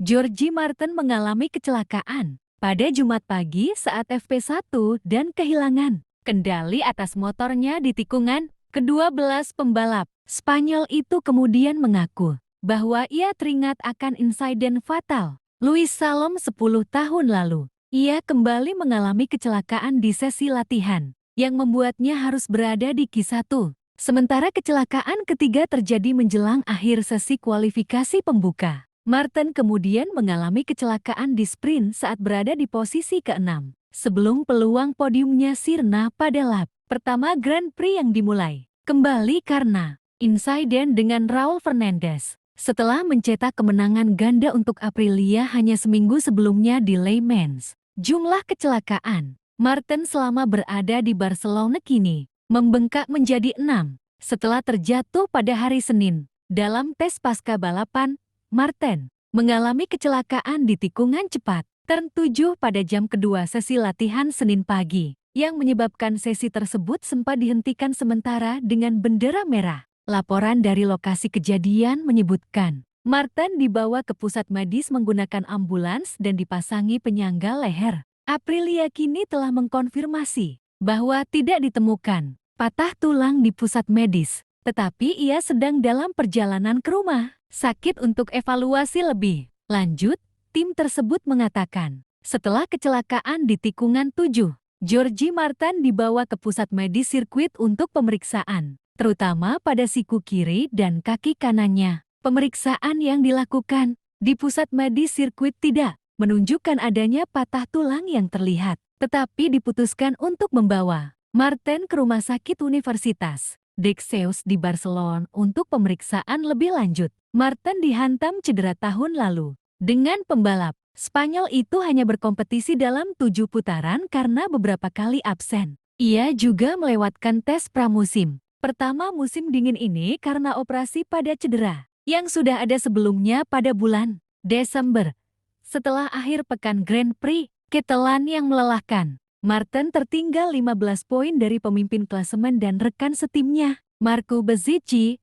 Georgie Martin mengalami kecelakaan pada Jumat pagi saat FP1 dan kehilangan kendali atas motornya di tikungan. Ke-12 pembalap Spanyol itu kemudian mengaku bahwa ia teringat akan insiden fatal Luis Salom 10 tahun lalu. Ia kembali mengalami kecelakaan di sesi latihan yang membuatnya harus berada di Q1. Sementara kecelakaan ketiga terjadi menjelang akhir sesi kualifikasi pembuka. Martin kemudian mengalami kecelakaan di sprint saat berada di posisi ke-6, sebelum peluang podiumnya sirna pada lap pertama Grand Prix yang dimulai. Kembali karena insiden dengan Raul Fernandez, setelah mencetak kemenangan ganda untuk Aprilia hanya seminggu sebelumnya di Le Mans. Jumlah kecelakaan Martin selama berada di Barcelona kini membengkak menjadi 6, setelah terjatuh pada hari Senin. Dalam tes pasca balapan, Martin mengalami kecelakaan di tikungan cepat, turn 7 pada jam kedua sesi latihan Senin pagi, yang menyebabkan sesi tersebut sempat dihentikan sementara dengan bendera merah. Laporan dari lokasi kejadian menyebutkan, Martin dibawa ke pusat medis menggunakan ambulans dan dipasangi penyangga leher. Aprilia kini telah mengkonfirmasi bahwa tidak ditemukan patah tulang di pusat medis, tetapi ia sedang dalam perjalanan ke rumah sakit untuk evaluasi lebih lanjut, tim tersebut mengatakan. Setelah kecelakaan di tikungan 7, Georgie Martin dibawa ke pusat medis sirkuit untuk pemeriksaan, terutama pada siku kiri dan kaki kanannya. Pemeriksaan yang dilakukan di pusat medis sirkuit tidak menunjukkan adanya patah tulang yang terlihat, tetapi diputuskan untuk membawa Martin ke Rumah Sakit Universitas Dexeus di Barcelona untuk pemeriksaan lebih lanjut. Martin dihantam cedera tahun lalu. Dengan pembalap Spanyol itu hanya berkompetisi dalam 7 putaran karena beberapa kali absen. Ia juga melewatkan tes pramusim pertama musim dingin ini karena operasi pada cedera yang sudah ada sebelumnya pada bulan Desember. Setelah akhir pekan Grand Prix Catalan yang melelahkan, Martin tertinggal 15 poin dari pemimpin klasemen dan rekan setimnya, Marco Bezzecchi.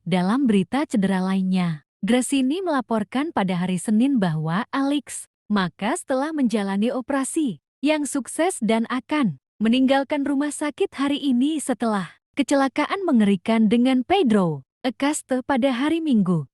Dalam berita cedera lainnya, Gresini melaporkan pada hari Senin bahwa Alex Marquez telah menjalani operasi yang sukses dan akan meninggalkan rumah sakit hari ini setelah kecelakaan mengerikan dengan Pedro Acosta pada hari Minggu.